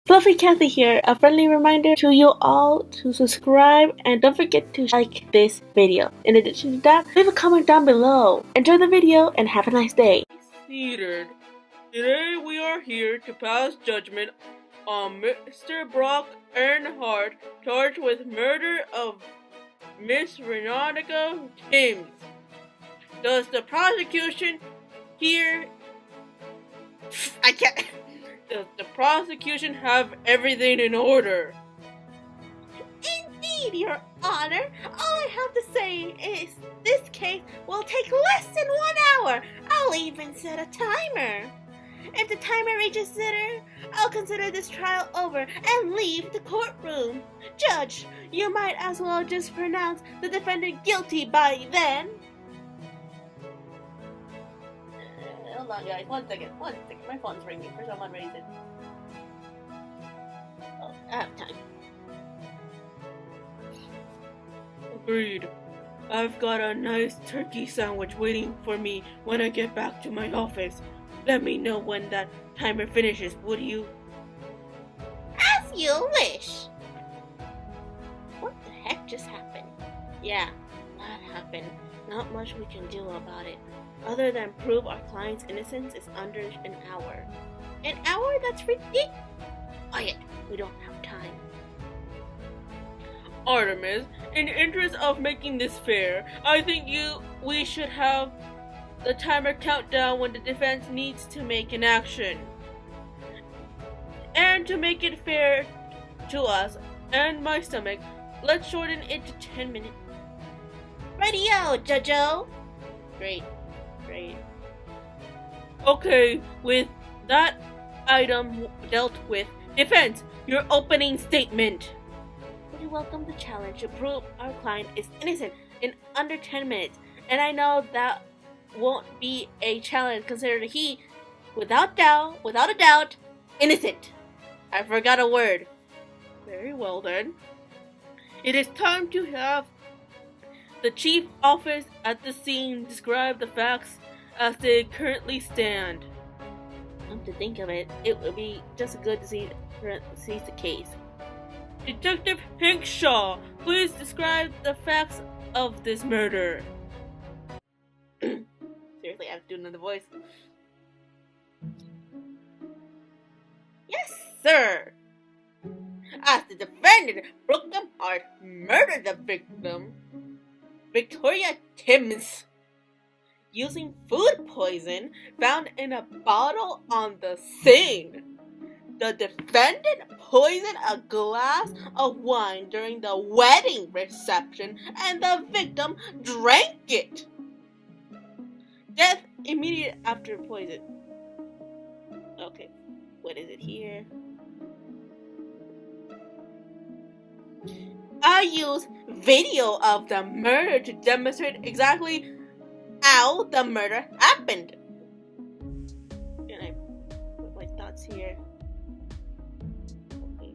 Fluffy Cathy here, a friendly reminder to you all to subscribe and don't forget to like this video. In addition to that, leave a comment down below. Enjoy the video and have a nice day. Seated. Today we are here to pass judgment on Mr. Brock Earnhardt charged with murder of Miss Veronica Timms. Does the prosecution Does the prosecution have everything in order? Indeed, Your Honor. All I have to say is this case will take less than 1 hour. I'll even set a timer. If the timer reaches 0, I'll consider this trial over and leave the courtroom. Judge, you might as well just pronounce the defendant guilty by then. Hold on, guys. One second. My phone's ringing for some reason. Oh, I have time. Agreed. I've got a nice turkey sandwich waiting for me when I get back to my office. Let me know when that timer finishes, would you? As you wish. What the heck just happened? Yeah, that happened. Not much we can do about it, other than prove our client's innocence is under an hour. An hour? That's ridiculous. Quiet, we don't have time. Artemis, in the interest of making this fair, I think we should have the timer count down when the defense needs to make an action. And to make it fair to us and my stomach, let's shorten it to 10 minutes. Radio, Jojo. Great. Okay, with that item dealt with, defense, your opening statement. We welcome the challenge to prove our client is innocent in under 10 minutes, and I know that won't be a challenge considering he, without a doubt, innocent. I forgot a word. Very well then. It is time to have the chief office at the scene describe the facts as they currently stand. Come to think of it, it would be just good to see the case. Detective Hinkshaw, please describe the facts of this murder. Seriously, I have to do another voice. Yes, sir. As the defendant, Brock Earnhardt murdered the victim, Victoria Timms, using food poison found in a bottle on the scene. The defendant poisoned a glass of wine during the wedding reception and the victim drank it. Death immediate after poison. Okay, what is it here? I use video of the murder to demonstrate exactly how the murder happened. Can I put my thoughts here? Okay.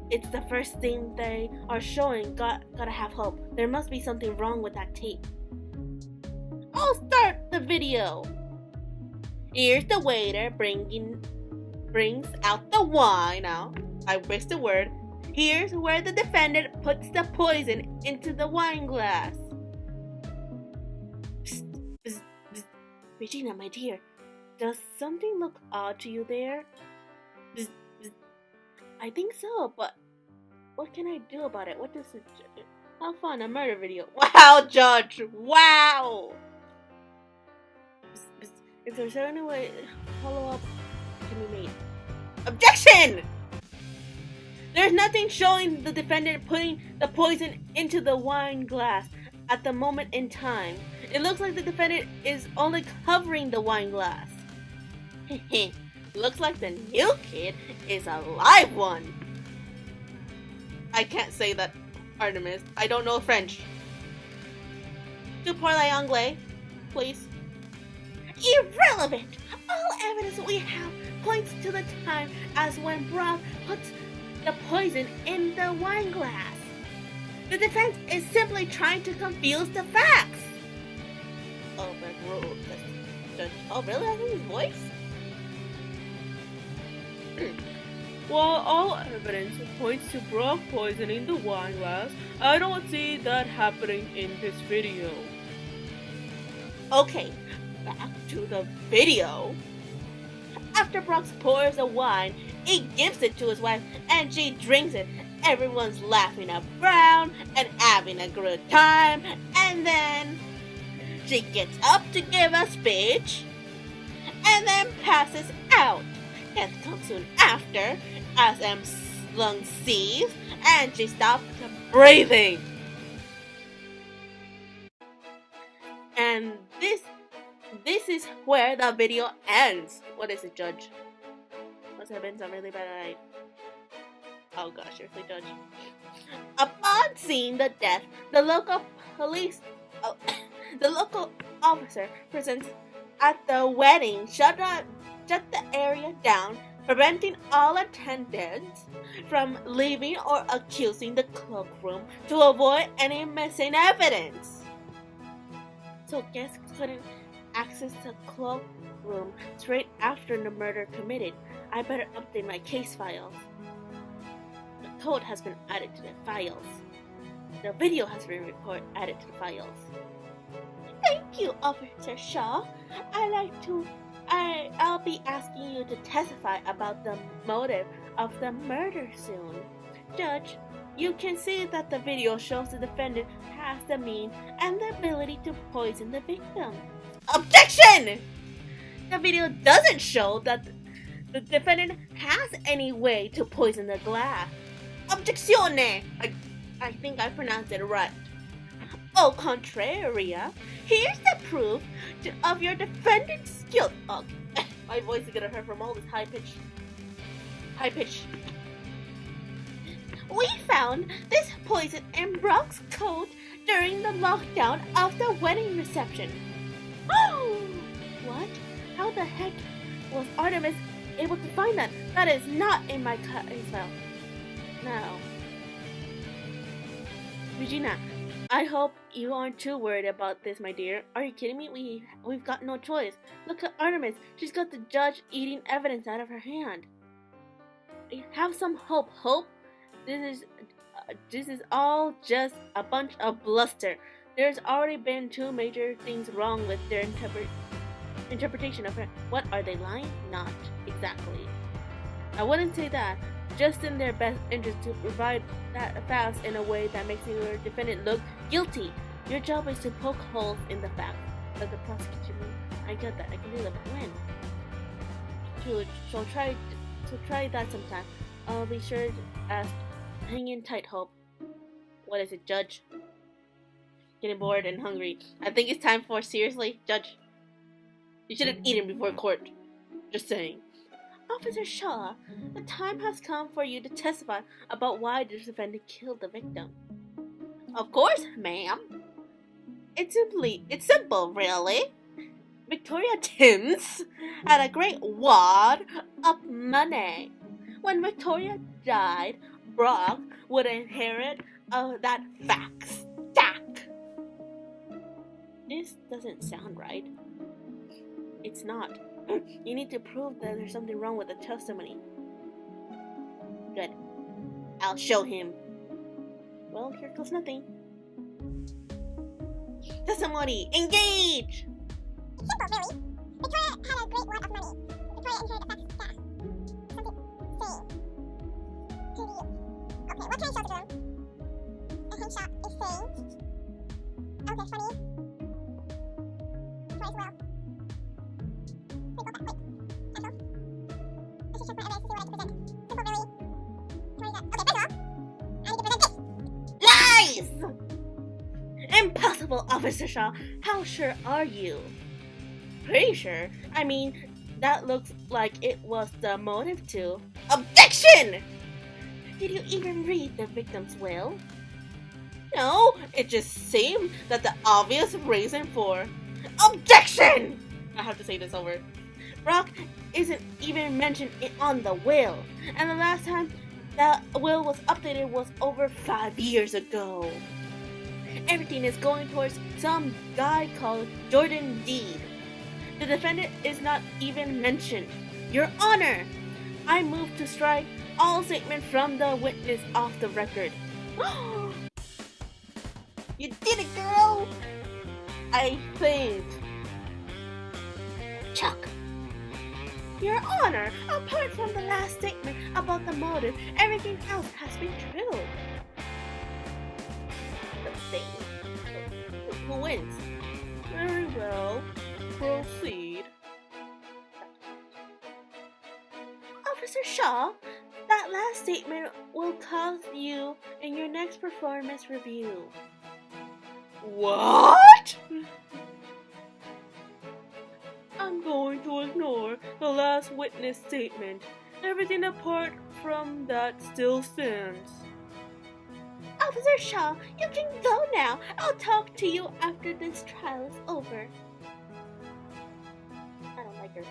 It's the first thing they are showing. Gotta have hope. There must be something wrong with that tape. I'll start the video. Here's the waiter brings out the wine. Now, I missed the word. Here's where the defendant puts the poison into the wine glass. Psst, psst, psst. Regina, my dear, does something look odd to you there? Psst, psst. I think so, but what can I do about it? What does it do? How fun, a murder video. Wow, Judge! Wow! Psst, psst. If there's any way follow-up can be made. Objection! There's nothing showing the defendant putting the poison into the wine glass at the moment in time. It looks like the defendant is only covering the wine glass. Looks like the new kid is a live one. I can't say that, Artemis. I don't know French. Tu parles anglais, please. Irrelevant! All evidence we have points to the time as when Brock puts the poison in the wine glass. The defense is simply trying to confuse the facts. Oh, but rules. Judge. Oh, really? I think his voice? While all evidence points to Brock poisoning the wine glass, I don't see that happening in this video. Okay, back to the video. After Brock pours the wine, he gives it to his wife and she drinks it. Everyone's laughing around and having a good time, and then she gets up to give a speech and then passes out. Death comes soon after as M's lungs seize and she stops breathing. And this is where the video ends. What is it, Judge? Must have been some really bad night. Oh gosh, seriously, Judge. Upon seeing the death, the local officer present at the wedding shut the area down, preventing all attendants from leaving or accusing the cloakroom to avoid any missing evidence. So guests couldn't access the cloakroom straight after the murder committed. I better update my case files. The code has been added to the files. The video has been added to the files. Thank you, Officer Shaw. I'll be asking you to testify about the motive of the murder soon. Judge, you can see that the video shows the defendant has the means and the ability to poison the victim. Objection! The video doesn't show that the defendant has any way to poison the glass. Objezione! I think I pronounced it right. Au contraria, here's the proof of your defendant's guilt. Oh, my voice is gonna hurt from all this high pitch. We found this poison in Brock's coat during the lockdown of the wedding reception. Oh! What? How the heck was Artemis able to find that? That is not in my case file. No. Regina, I hope you aren't too worried about this, my dear. Are you kidding me? We've got no choice. Look at Artemis. She's got the judge eating evidence out of her hand. Have some hope. Hope? This is all just a bunch of bluster. There's already been two major things wrong with their interpretation of her. What, are they lying? Not exactly. I wouldn't say that. Just in their best interest to provide that facts in a way that makes your defendant look guilty. Your job is to poke holes in the facts. But the prosecution, I get that. I can do that, but when? So try that sometime. I'll be sure to ask. Hang in tight, Hope. What is it, Judge? Getting bored and hungry. I think it's time for, seriously, Judge. You should have eaten before court. Just saying. Officer Shaw, the time has come for you to testify about why the defendant killed the victim. Of course, ma'am. It's simple, really. Victoria Timms had a great wad of money. When Victoria died, Brock would inherit that fat stack. This doesn't sound right. It's not. You need to prove that there's something wrong with the testimony. Good. I'll show him. Well, here goes nothing. Testimony! Engage! It's simple, really. Victoria had a great wad of money. Victoria inherited a fat stack. Something saying. Who do you? Okay, what can I show to them? A hint shot is saying. Okay, funny. Try as well. Wait, go back, wait. Asshole. I should check my evidence to see what I can present. Simple, really. Can I do that? Okay, first of all, I need to present this. Lies! Impossible, Officer Shaw. How sure are you? Pretty sure. I mean, that looks like it was the motive too. Objection! Did you even read the victim's will? No, it just seemed that the obvious reason for objection! I have to say this over. Brock isn't even mentioned on the will, and the last time that will was updated was over 5 years ago. Everything is going towards some guy called Jordan Deed. The defendant is not even mentioned. Your Honor, I move to strike all statement from the witness off the record. You did it, girl! I faint. Chuck! Your Honor, apart from the last statement about the motive, everything else has been true. The thing. Who wins? Very well. Proceed. Officer Shaw, that last statement will cost you in your next performance review. What? I'm going to ignore the last witness statement. Everything apart from that still stands. Officer Shaw, you can go now. I'll talk to you after this trial is over. I don't like her.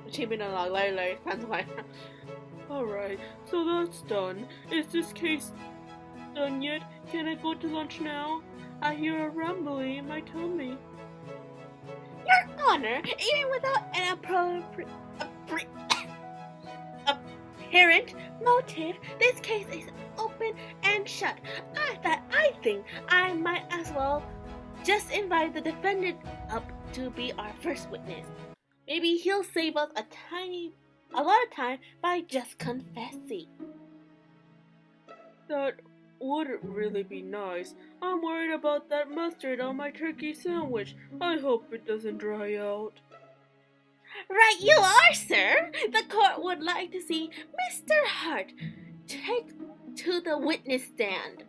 Achievement unlocked. Larry, sounds like. Alright, so that's done. Is this case done yet? Can I go to lunch now? I hear a rumbling in my tummy. Your Honor, even without an apparent motive, this case is open and shut. I think I might as well just invite the defendant up to be our first witness. Maybe he'll save us a lot of time by just confessing. That wouldn't really be nice. I'm worried about that mustard on my turkey sandwich. I hope it doesn't dry out. Right you are, sir. The court would like to see Mr. Hart take to the witness stand.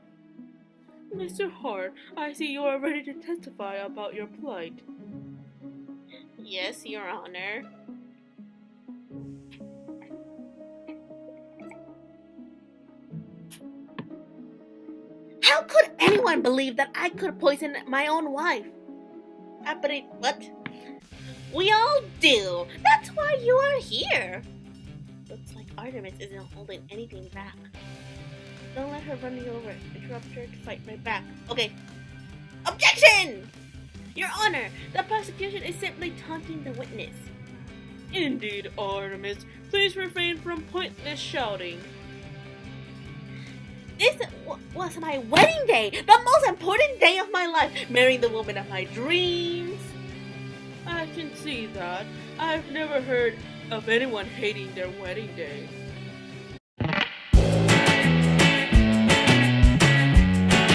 Mr. Hart, I see you are ready to testify about your plight. Yes, Your Honor. How could anyone believe that I could poison my own wife? But what? We all do. That's why you are here. Looks like Artemis isn't holding anything back. Don't let her run you over. Interrupt her to fight my back. Okay. Objection! Your Honor, the prosecution is simply taunting the witness. Indeed, Artemis. Please refrain from pointless shouting. This was my wedding day, the most important day of my life, marrying the woman of my dreams. I can see that. I've never heard of anyone hating their wedding day.